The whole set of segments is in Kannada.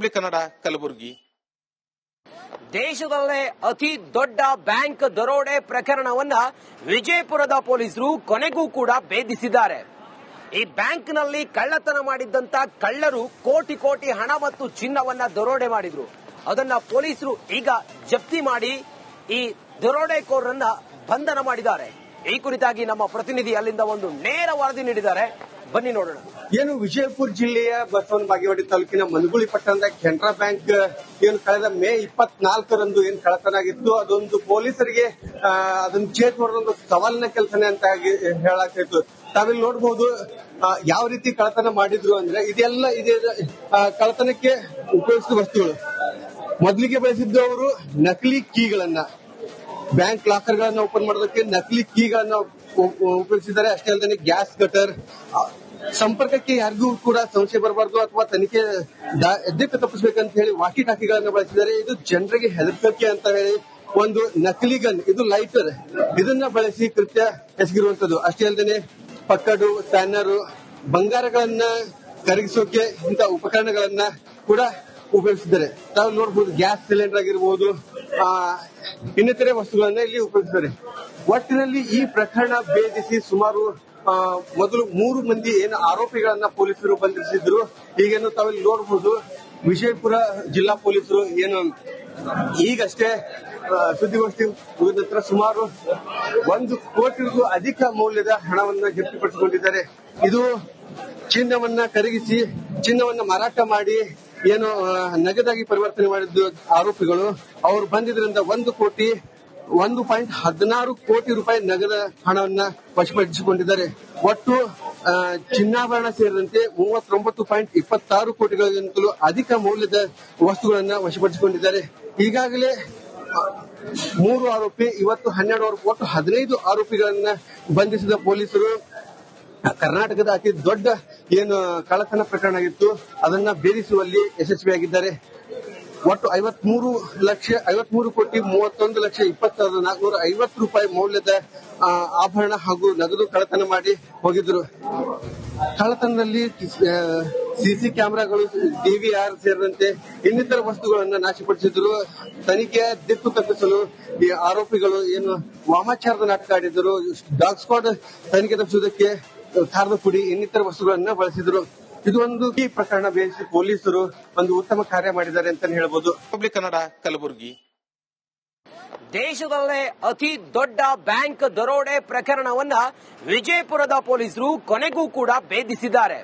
ರಿಪಬ್ಲಿಕ್ ಕನ್ನಡ ಕಲಬುರಗಿ. ದೇಶದಲ್ಲೇ ಅತಿ ದೊಡ್ಡ ಬ್ಯಾಂಕ್ ದರೋಡೆ ಪ್ರಕರಣವನ್ನ ವಿಜಯಪುರದ ಪೊಲೀಸರು ಕೊನೆಗೂ ಕೂಡ ಭೇದಿಸಿದ್ದಾರೆ. ಈ ಬ್ಯಾಂಕ್ನಲ್ಲಿ ಕಳ್ಳತನ ಮಾಡಿದ್ದಂತ ಕಳ್ಳರು ಕೋಟಿ ಕೋಟಿ ಹಣ ಮತ್ತು ಚಿನ್ನವನ್ನ ದರೋಡೆ ಮಾಡಿದ್ರು. ಅದನ್ನ ಪೊಲೀಸರು ಈಗ ಜಪ್ತಿ ಮಾಡಿ ಈ ದರೋಡೆಕೋರರನ್ನ ಬಂಧನ ಮಾಡಿದ್ದಾರೆ. ಈ ಕುರಿತಾಗಿ ನಮ್ಮ ಪ್ರತಿನಿಧಿ ಅಲ್ಲಿಂದ ಒಂದು ನೇರ ವರದಿ ನೀಡಿದ್ದಾರೆ. ಬನ್ನಿ ನೋಡೋಣ. ಏನು ವಿಜಯಪುರ ಜಿಲ್ಲೆಯ ಬಸವನ ಬಾಗೇವಾಡಿ ತಾಲೂಕಿನ ಮನಗುಳಿ ಪಟ್ಟಣದ ಕೆನರಾ ಬ್ಯಾಂಕ್ ಏನು ಕಳೆದ ಮೇ 24ರಂದು ಏನು ಕಳ್ಳತನ ಆಗಿತ್ತು, ಅದೊಂದು ಪೊಲೀಸರಿಗೆ ಅದನ್ನ ಚೇತುವರೆದೊಂದು ಸವಾಲಿನ ಕೆಲಸನೇ ಅಂತ ಹೇಳಾಗ್ತಿತ್ತು. ತಾವಿಲ್ಲಿ ನೋಡಬಹುದು ಯಾವ ರೀತಿ ಕಳ್ಳತನ ಮಾಡಿದ್ರು ಅಂದ್ರೆ ಇದೆಲ್ಲ ಇದೇ ಕಳ್ಳತನಕ್ಕೆ ಉಪಯೋಗಿಸಿದ ವಸ್ತುಗಳು. ಮೊದಲಿಗೆ ಬಳಸಿದ್ದು ಅವರು ನಕಲಿ ಕೀಗಳನ್ನ, ಬ್ಯಾಂಕ್ ಲಾಕರ್ ಗಳನ್ನ ಓಪನ್ ಮಾಡೋದಕ್ಕೆ ನಕಲಿ ಕೀಗಳನ್ನ ಉಪಯೋಗಿಸಿದ್ದಾರೆ. ಅಷ್ಟೇ ಅಲ್ಲದೆ ಗ್ಯಾಸ್ ಕಟರ್, ಸಂಪರ್ಕಕ್ಕೆ ಯಾರಿಗೂ ಕೂಡ ಸಂಶಯ ಬರಬಾರ್ದು ಅಥವಾ ತನಿಖೆ ದಿಕ್ಕು ತಪ್ಪಿಸಬೇಕಂತ ಹೇಳಿ ವಾಕಿ ಟಾಕಿಗಳನ್ನ ಬಳಸಿದ್ದಾರೆ. ಇದು ಜನರಿಗೆ ಹೆದರಿಕೆ ಅಂತ ಹೇಳಿ ಒಂದು ನಕಲಿ ಗನ್, ಇದು ಲೈಟರ್, ಇದನ್ನ ಬಳಸಿ ಕೃತ್ಯ ಎಸಗಿರುವಂತದ್ದು. ಅಷ್ಟೇ ಅಲ್ಲದೆ ಪಕ್ಕಡು, ಸ್ಪ್ಯಾನರ್, ಬಂಗಾರಗಳನ್ನ ಕರಗಿಸೋಕೆ ಇಂಥ ಉಪಕರಣಗಳನ್ನ ಕೂಡ ಉಪಯೋಗಿಸಿದ್ದಾರೆ. ತಾವು ನೋಡಬಹುದು ಗ್ಯಾಸ್ ಸಿಲಿಂಡರ್ ಆಗಿರಬಹುದು, ಇನ್ನಿತರೆ ವಸ್ತುಗಳನ್ನ ಇಲ್ಲಿ ಉಪಯೋಗಿಸಿದ್ದಾರೆ. ಒಟ್ಟಿನಲ್ಲಿ ಈ ಪ್ರಕರಣ ಭೇದಿಸಿ ಸುಮಾರು ಮೊದಲು 3 ಮಂದಿ ಏನು ಆರೋಪಿಗಳನ್ನ ಪೊಲೀಸರು ಬಂಧಿಸಿದ್ರು. ಈಗೇನು ತಾವಿಲ್ಲಿ ನೋಡಬಹುದು ವಿಜಯಪುರ ಜಿಲ್ಲಾ ಪೊಲೀಸರು ಏನು ಈಗಷ್ಟೇ ಸುದ್ದಿಗೋಷ್ಠಿ ಮುಗಿದ ನಂತರ ಸುಮಾರು 1 ಕೋಟಿಗೂ ಅಧಿಕ ಮೌಲ್ಯದ ಹಣವನ್ನ ಜಪ್ತಿಪಡಿಸಿಕೊಂಡಿದ್ದಾರೆ. ಇದು ಚಿನ್ನವನ್ನ ಕರಗಿಸಿ ಚಿನ್ನವನ್ನ ಮಾರಾಟ ಮಾಡಿ ಏನು ನಗದಾಗಿ ಪರಿವರ್ತನೆ ಮಾಡಿದ್ದು ಆರೋಪಿಗಳು. ಅವರು ಬಂದಿದ್ರಿಂದ 1.16 ಕೋಟಿ ರೂಪಾಯಿ ನಗದ ಹಣವನ್ನ ವಶಪಡಿಸಿಕೊಂಡಿದ್ದಾರೆ. ಒಟ್ಟು ಚಿನ್ನಾಭರಣ ಸೇರಿದಂತೆ 39.26 ಕೋಟಿಗಳಿಗಿಂತಲೂ ಅಧಿಕ ಮೌಲ್ಯದ ವಸ್ತುಗಳನ್ನ ವಶಪಡಿಸಿಕೊಂಡಿದ್ದಾರೆ. ಈಗಾಗಲೇ 3 ಆರೋಪಿ, ಇವತ್ತು 12 ಆರೋಪಿ, ಒಟ್ಟು 15 ಆರೋಪಿಗಳನ್ನ ಬಂಧಿಸಿದ ಪೊಲೀಸರು ಕರ್ನಾಟಕದ ಅತಿ ದೊಡ್ಡ ಏನು ಕಳ್ಳತನ ಪ್ರಕರಣ ಆಗಿತ್ತು ಅದನ್ನ ಭೇದಿಸುವಲ್ಲಿ ಯಶಸ್ವಿಯಾಗಿದ್ದಾರೆ. ಒಟ್ಟು 53,31,20,450 ರೂಪಾಯಿ ಮೌಲ್ಯದ ಆಭರಣ ಹಾಗೂ ನಗದು ಕಳ್ಳತನ ಮಾಡಿ ಹೋಗಿದ್ರು. ಕಳ್ಳತನದಲ್ಲಿ ಸಿಸಿ ಕ್ಯಾಮೆರಾಗಳು, ಡಿವಿಆರ್ ಸೇರಿದಂತೆ ಇನ್ನಿತರ ವಸ್ತುಗಳನ್ನ ನಾಶಪಡಿಸಿದ್ರು. ತನಿಖೆಯ ದಿಕ್ಕು ತಪ್ಪಿಸಲು ಈ ಆರೋಪಿಗಳು ಏನು ವಾಮಾಚಾರದ ನಾಟಕ ಆಡಿದ್ರು. ಡಾಗ್ ಸ್ಕ್ವಾಡ್ ತನಿಖೆ ತಪ್ಪಿಸುವುದಕ್ಕೆ ಖಾರದ ಪುಡಿ, ಇನ್ನಿತರ ವಸ್ತುಗಳನ್ನ ಬಳಸಿದ್ರು. ಇದೊಂದು ಈ ಪ್ರಕರಣ ಬೇಯಿಸಿ ಪೊಲೀಸರು ಒಂದು ಉತ್ತಮ ಕಾರ್ಯ ಮಾಡಿದ್ದಾರೆ ಅಂತ ಹೇಳ್ಬೋದು. ರಿಪಬ್ಲಿಕ್ ಕನ್ನಡ ಕಲಬುರಗಿ. ದೇಶದಲ್ಲೇ ಅತಿ ದೊಡ್ಡ ಬ್ಯಾಂಕ್ ದರೋಡೆ ಪ್ರಕರಣವನ್ನ ವಿಜಯಪುರದ ಪೊಲೀಸರು ಕೊನೆಗೂ ಕೂಡ ಭೇದಿಸಿದ್ದಾರೆ.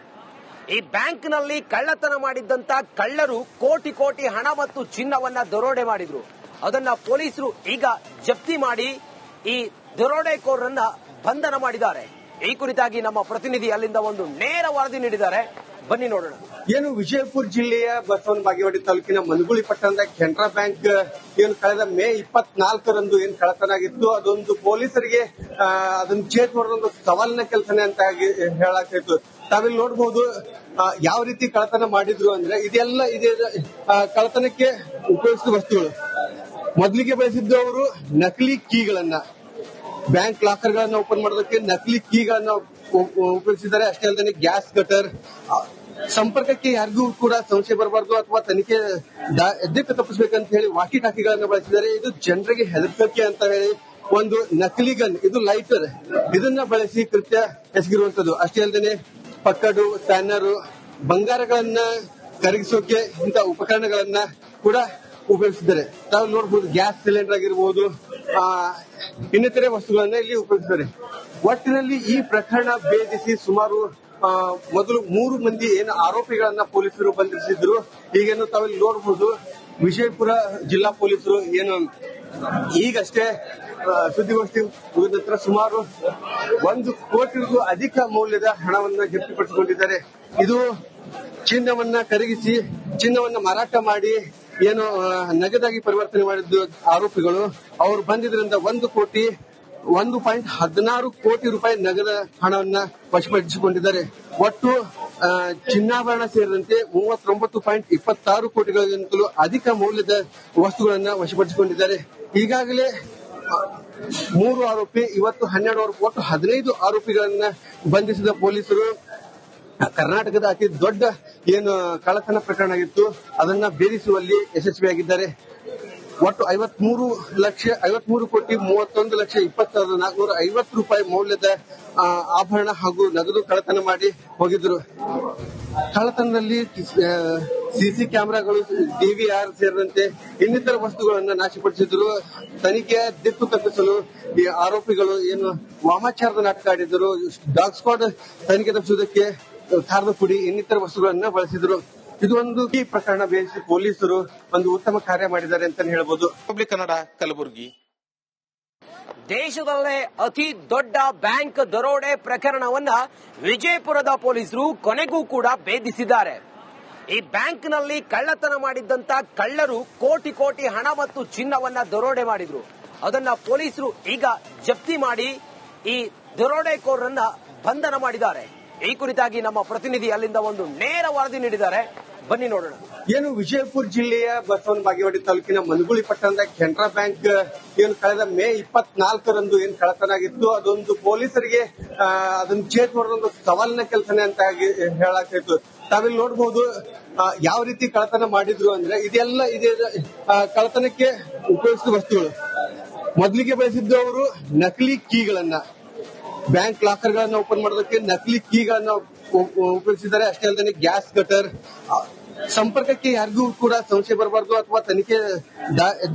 ಈ ಬ್ಯಾಂಕ್ನಲ್ಲಿ ಕಳ್ಳತನ ಮಾಡಿದ್ದಂತ ಕಳ್ಳರು ಕೋಟಿ ಕೋಟಿ ಹಣ ಮತ್ತು ಚಿನ್ನವನ್ನ ದರೋಡೆ ಮಾಡಿದ್ರು. ಅದನ್ನ ಪೊಲೀಸರು ಈಗ ಜಪ್ತಿ ಮಾಡಿ ಈ ದರೋಡೆಕೋರರನ್ನ ಬಂಧನ ಮಾಡಿದ್ದಾರೆ. ಈ ಕುರಿತಾಗಿ ನಮ್ಮ ಪ್ರತಿನಿಧಿ ಅಲ್ಲಿಂದ ಒಂದು ನೇರ ವರದಿ ನೀಡಿದ್ದಾರೆ. ಬನ್ನಿ ನೋಡೋಣ. ಏನು ವಿಜಯಪುರ ಜಿಲ್ಲೆಯ ಬಸವನ ಬಾಗೇವಾಡಿ ತಾಲೂಕಿನ ಮನಗುಳಿ ಪಟ್ಟಣದ ಕೆನರಾ ಬ್ಯಾಂಕ್ ಏನು ಕಳೆದ ಮೇ 24ರಂದು ಏನು ಕಳ್ಳತನ ಆಗಿತ್ತು, ಅದೊಂದು ಪೊಲೀಸರಿಗೆ ಅದನ್ನ ಚೇತುವರೆದೊಂದು ಸವಾಲಿನ ಕೆಲಸನೇ ಅಂತ ಹೇಳಾಗ್ತಿತ್ತು. ತಾವಿಲ್ಲಿ ನೋಡಬಹುದು ಯಾವ ರೀತಿ ಕಳ್ಳತನ ಮಾಡಿದ್ರು ಅಂದ್ರೆ ಇದೆಲ್ಲ ಇದೇ ಕಳ್ಳತನಕ್ಕೆ ಉಪಯೋಗಿಸಿದ ವಸ್ತುಗಳು. ಮೊದಲಿಗೆ ಬಳಸಿದ್ದು ಅವರು ನಕಲಿ ಕೀಗಳನ್ನ, ಬ್ಯಾಂಕ್ ಲಾಕರ್ ಗಳನ್ನ ಓಪನ್ ಮಾಡೋದಕ್ಕೆ ನಕಲಿ ಕೀಗಳನ್ನ ಉಪಯೋಗಿಸಿದ್ದಾರೆ. ಅಷ್ಟೇ ಅಲ್ಲದೆ ಗ್ಯಾಸ್ ಕಟರ್, ಸಂಪರ್ಕಕ್ಕೆ ಯಾರಿಗೂ ಕೂಡ ಸಂಶಯ ಬರಬಾರ್ದು ಅಥವಾ ತನಿಖೆ ದಿಕ್ಕು ತಪ್ಪಿಸಬೇಕಂತ ಹೇಳಿ ವಾಕಿ ಟಾಕಿಗಳನ್ನ ಬಳಸಿದ್ದಾರೆ. ಇದು ಜನರಿಗೆ ಹೆದರಿಕೆ ಅಂತ ಹೇಳಿ ಒಂದು ನಕಲಿ ಗನ್, ಇದು ಲೈಟರ್, ಇದನ್ನ ಬಳಸಿ ಕೃತ್ಯ ಎಸಗಿರುವಂತದ್ದು. ಅಷ್ಟೇ ಅಲ್ಲದೆ ಪಕ್ಕಡು, ಸ್ಪ್ಯಾನರ್, ಬಂಗಾರಗಳನ್ನ ಕರಗಿಸೋಕೆ ಇಂಥ ಉಪಕರಣಗಳನ್ನ ಕೂಡ ಉಪಯೋಗಿಸಿದ್ದಾರೆ. ತಾವು ನೋಡಬಹುದು ಗ್ಯಾಸ್ ಸಿಲಿಂಡರ್ ಆಗಿರಬಹುದು, ಇನ್ನಿತರೆ ವಸ್ತುಗಳನ್ನ ಇಲ್ಲಿ ಉಪಯೋಗಿಸಿದ್ದಾರೆ. ಒಟ್ಟಿನಲ್ಲಿ ಈ ಪ್ರಕರಣ ಭೇದಿಸಿ ಸುಮಾರು ಮೊದಲು 3 ಮಂದಿ ಏನು ಆರೋಪಿಗಳನ್ನ ಪೊಲೀಸರು ಬಂಧಿಸಿದ್ರು. ಈಗೇನು ತಾವಿಲ್ಲಿ ನೋಡಬಹುದು ವಿಜಯಪುರ ಜಿಲ್ಲಾ ಪೊಲೀಸರು ಏನು ಈಗಷ್ಟೇ ಸುದ್ದಿಗೋಷ್ಠಿ ಮುಗಿದ ನಂತರ ಸುಮಾರು 1 ಕೋಟಿಗೂ ಅಧಿಕ ಮೌಲ್ಯದ ಹಣವನ್ನ ಜಪ್ತಿಪಡಿಸಿಕೊಂಡಿದ್ದಾರೆ. ಇದು ಚಿನ್ನವನ್ನ ಕರಗಿಸಿ ಚಿನ್ನವನ್ನ ಮಾರಾಟ ಮಾಡಿ ಏನು ನಗದಾಗಿ ಪರಿವರ್ತನೆ ಮಾಡಿದ್ದು ಆರೋಪಿಗಳು. ಅವರು ಬಂದಿದ್ರಿಂದ 1.16 ಕೋಟಿ ರೂಪಾಯಿ ನಗದ ಹಣವನ್ನ ವಶಪಡಿಸಿಕೊಂಡಿದ್ದಾರೆ. ಒಟ್ಟು ಚಿನ್ನಾಭರಣ ಸೇರಿದಂತೆ 39.26 ಕೋಟಿಗಳಿಗಿಂತಲೂ ಅಧಿಕ ಮೌಲ್ಯದ ವಸ್ತುಗಳನ್ನ ವಶಪಡಿಸಿಕೊಂಡಿದ್ದಾರೆ. ಈಗಾಗಲೇ 3 ಆರೋಪಿ, ಇವತ್ತು 12 ಆರೋಪಿ, ಒಟ್ಟು 15 ಆರೋಪಿಗಳನ್ನ ಬಂಧಿಸಿದ ಪೊಲೀಸರು ಕರ್ನಾಟಕದ ಅತಿ ದೊಡ್ಡ ಏನು ಕಳ್ಳತನ ಪ್ರಕರಣ ಆಗಿತ್ತು ಅದನ್ನ ಭೇದಿಸುವಲ್ಲಿ ಯಶಸ್ವಿಯಾಗಿದ್ದಾರೆ. ಒಟ್ಟು 53 ಕೋಟಿ 31 ಲಕ್ಷ 20,450 ರೂಪಾಯಿ ಮೌಲ್ಯದ ಆಭರಣ ಹಾಗೂ ನಗದು ಕಳ್ಳತನ ಮಾಡಿ ಹೋಗಿದ್ರು. ಕಳ್ಳತನದಲ್ಲಿ ಸಿಸಿ ಕ್ಯಾಮೆರಾಗಳು, ಡಿವಿಆರ್ ಸೇರಿದಂತೆ ಇನ್ನಿತರ ವಸ್ತುಗಳನ್ನು ನಾಶಪಡಿಸಿದ್ರು. ತನಿಖೆಯ ದಿಕ್ಕು ತಪ್ಪಿಸಲು ಈ ಆರೋಪಿಗಳು ಏನು ವಾಮಾಚಾರದ ನಾಟಕ ಆಡಿದ್ರು. ಡಾಗ್ ಸ್ಕ್ವಾಡ್ ತನಿಖೆ ತಪ್ಪಿಸುವುದಕ್ಕೆ ಖಾರದ ಪುಡಿ ಇನ್ನಿತರ ವಸ್ತುಗಳನ್ನ ಬಳಸಿದ್ರು. ಇದು ಒಂದು ಈ ಪ್ರಕರಣ ಬೇಯಿಸಿ ಪೊಲೀಸರು ಒಂದು ಉತ್ತಮ ಕಾರ್ಯ ಮಾಡಿದ್ದಾರೆ ಅಂತ ಹೇಳ್ಬೋದು. ರಿಪಬ್ಲಿಕ್ ಕನ್ನಡ, ಕಲಬುರಗಿ. ದೇಶದಲ್ಲೇ ಅತಿ ದೊಡ್ಡ ಬ್ಯಾಂಕ್ ದರೋಡೆ ಪ್ರಕರಣವನ್ನ ವಿಜಯಪುರದ ಪೊಲೀಸರು ಕೊನೆಗೂ ಕೂಡ ಭೇದಿಸಿದ್ದಾರೆ. ಈ ಬ್ಯಾಂಕ್ನಲ್ಲಿ ಕಳ್ಳತನ ಮಾಡಿದ್ದಂತ ಕಳ್ಳರು ಕೋಟಿ ಕೋಟಿ ಹಣ ಮತ್ತು ಚಿನ್ನವನ್ನ ದರೋಡೆ ಮಾಡಿದ್ರು. ಅದನ್ನ ಪೊಲೀಸರು ಈಗ ಜಪ್ತಿ ಮಾಡಿ ಈ ದರೋಡೆಕೋರರನ್ನ ಬಂಧನ ಮಾಡಿದ್ದಾರೆ. ಈ ಕುರಿತಾಗಿ ನಮ್ಮ ಪ್ರತಿನಿಧಿ ಅಲ್ಲಿಂದ ಒಂದು ನೇರ ವರದಿ ನೀಡಿದ್ದಾರೆ. ಬನ್ನಿ ನೋಡೋಣ. ಏನು ವಿಜಯಪುರ ಜಿಲ್ಲೆಯ ಬಸವನ ಬಾಗೇವಾಡಿ ತಾಲೂಕಿನ ಮನಗುಳಿ ಪಟ್ಟಣದ ಕೆನರಾ ಬ್ಯಾಂಕ್ ಏನು ಕಳೆದ ಮೇ 24ರಂದು ಏನ್ ಕಳ್ಳತನ ಆಗಿತ್ತು ಅದೊಂದು ಪೊಲೀಸರಿಗೆ ಅದನ್ನ ಚೇತುವರೆದೊಂದು ಸವಾಲಿನ ಕೆಲಸನೇ ಅಂತ ಹೇಳಾಗ್ತಿತ್ತು. ತಾವಿಲ್ಲಿ ನೋಡಬಹುದು ಯಾವ ರೀತಿ ಕಳ್ಳತನ ಮಾಡಿದ್ರು ಅಂದ್ರೆ ಇದೆಲ್ಲ ಇದೇ ಕಳ್ಳತನಕ್ಕೆ ಉಪಯೋಗಿಸಿದ ವಸ್ತುಗಳು. ಮೊದಲಿಗೆ ಬಳಸಿದ್ದು ಅವರು ನಕಲಿ ಕೀಗಳನ್ನ, ಬ್ಯಾಂಕ್ ಲಾಕರ್ ಗಳನ್ನ ಓಪನ್ ಮಾಡೋದಕ್ಕೆ ನಕಲಿ ಕೀಗಳನ್ನ ಉಪಯೋಗಿಸಿದ್ದಾರೆ. ಅಷ್ಟೇ ಅಲ್ಲದೆ ಗ್ಯಾಸ್ ಕಟರ್, ಸಂಪರ್ಕಕ್ಕೆ ಯಾರಿಗೂ ಕೂಡ ಸಂಶಯ ಬರಬಾರ್ದು ಅಥವಾ ತನಿಖೆ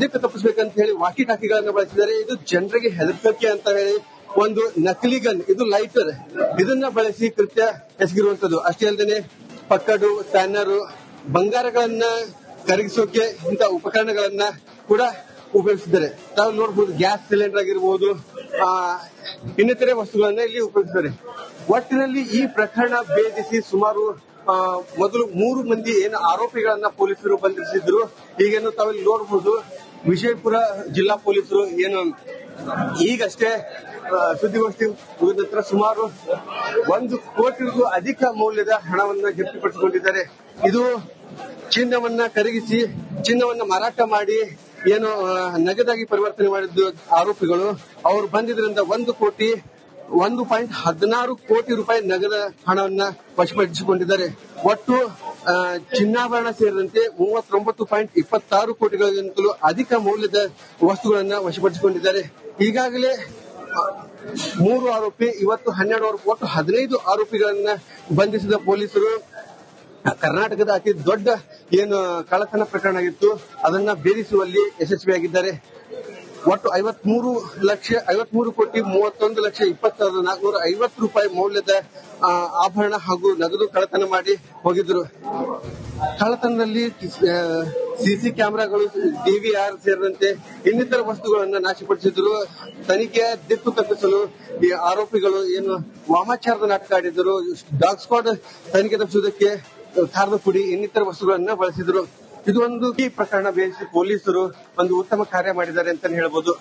ದಿಕ್ಕು ತಪ್ಪಿಸಬೇಕಂತ ಹೇಳಿ ವಾಕಿ ಟಾಕಿಗಳನ್ನ ಬಳಸಿದ್ದಾರೆ. ಇದು ಜನರಿಗೆ ಹೆದರಿಕೆ ಅಂತ ಹೇಳಿ ಒಂದು ನಕಲಿ ಗನ್, ಇದು ಲೈಟರ್, ಇದನ್ನ ಬಳಸಿ ಕೃತ್ಯ ಎಸಗಿರುವಂತದ್ದು. ಅಷ್ಟೇ ಅಲ್ಲದೆ ಪಕ್ಕಡು, ಸ್ಪ್ಯಾನರ್, ಬಂಗಾರಗಳನ್ನ ಕರಗಿಸೋಕೆ ಇಂಥ ಉಪಕರಣಗಳನ್ನ ಕೂಡ ಉಪಯೋಗಿಸಿದ್ದಾರೆ. ತಾವು ನೋಡಬಹುದು ಗ್ಯಾಸ್ ಸಿಲಿಂಡರ್ ಆಗಿರಬಹುದು, ಇನ್ನಿತರೆ ವಸ್ತುಗಳನ್ನ ಇಲ್ಲಿ ಉಪಯೋಗಿಸಿದ್ದಾರೆ. ಒಟ್ಟಿನಲ್ಲಿ ಈ ಪ್ರಕರಣ ಭೇದಿಸಿ ಸುಮಾರು ಮೊದಲು 3 ಮಂದಿ ಏನು ಆರೋಪಿಗಳನ್ನ ಪೊಲೀಸರು ಬಂಧಿಸಿದ್ರು. ಈಗೇನು ತಾವಿಲ್ಲಿ ನೋಡಬಹುದು ವಿಜಯಪುರ ಜಿಲ್ಲಾ ಪೊಲೀಸರು ಏನು ಈಗಷ್ಟೇ ಸುದ್ದಿಗೋಷ್ಠಿ ಮುಗಿದ ನಂತರ ಸುಮಾರು 1 ಕೋಟಿಗೂ ಅಧಿಕ ಮೌಲ್ಯದ ಹಣವನ್ನ ಜಪ್ತಿಪಡಿಸಿಕೊಂಡಿದ್ದಾರೆ. ಇದು ಚಿನ್ನವನ್ನ ಕರಗಿಸಿ ಚಿನ್ನವನ್ನ ಮಾರಾಟ ಮಾಡಿ ಏನು ನಗದಾಗಿ ಪರಿವರ್ತನೆ ಮಾಡಿದ್ದು ಆರೋಪಿಗಳು. ಅವರು ಬಂದಿದ್ರಿಂದ 1.16 ಕೋಟಿ ರೂಪಾಯಿ ನಗದ ಹಣವನ್ನ ವಶಪಡಿಸಿಕೊಂಡಿದ್ದಾರೆ. ಒಟ್ಟು ಚಿನ್ನಾಭರಣ ಸೇರಿದಂತೆ 39.26 ಕೋಟಿಗಳಿಗಿಂತಲೂ ಅಧಿಕ ಮೌಲ್ಯದ ವಸ್ತುಗಳನ್ನ ವಶಪಡಿಸಿಕೊಂಡಿದ್ದಾರೆ. ಈಗಾಗಲೇ 3 ಆರೋಪಿ, ಇವತ್ತು 12 ಆರೋಪಿ, ಒಟ್ಟು 15 ಆರೋಪಿಗಳನ್ನ ಬಂಧಿಸಿದ ಪೊಲೀಸರು ಕರ್ನಾಟಕದ ಅತಿ ದೊಡ್ಡ ಏನು ಕಳ್ಳತನ ಪ್ರಕರಣ ಆಗಿತ್ತು ಅದನ್ನ ಭೇದಿಸುವಲ್ಲಿ ಯಶಸ್ವಿಯಾಗಿದ್ದಾರೆ. ಒಟ್ಟು 53 ಕೋಟಿ 31 ಲಕ್ಷ 20,450 ರೂಪಾಯಿ ಮೌಲ್ಯದ ಆಭರಣ ಹಾಗೂ ನಗದು ಕಳ್ಳತನ ಮಾಡಿ ಹೋಗಿದ್ರು. ಕಳ್ಳತನದಲ್ಲಿ ಸಿಸಿ ಕ್ಯಾಮೆರಾಗಳು, ಡಿವಿಆರ್ ಸೇರಿದಂತೆ ಇನ್ನಿತರ ವಸ್ತುಗಳನ್ನ ನಾಶಪಡಿಸಿದ್ರು. ತನಿಖೆಯ ದಿಕ್ಕು ತಪ್ಪಿಸಲು ಈ ಆರೋಪಿಗಳು ಏನು ವಾಮಾಚಾರದ ನಾಟಕ ಆಡಿದ್ರು. ಡಾಗ್ ಸ್ಕ್ವಾಡ್ ತನಿಖೆ ತಪ್ಪಿಸುವುದಕ್ಕೆ ಖಾರದ ಪುಡಿ ಇನ್ನಿತರ ವಸ್ತುಗಳನ್ನ ಬಳಸಿದ್ರು. ಇದು ಒಂದು ಈ ಪ್ರಕರಣ ಬೇಯಿಸಿ ಪೊಲೀಸರು ಒಂದು ಉತ್ತಮ ಕಾರ್ಯ ಮಾಡಿದ್ದಾರೆ ಅಂತ ಹೇಳ್ಬೋದು.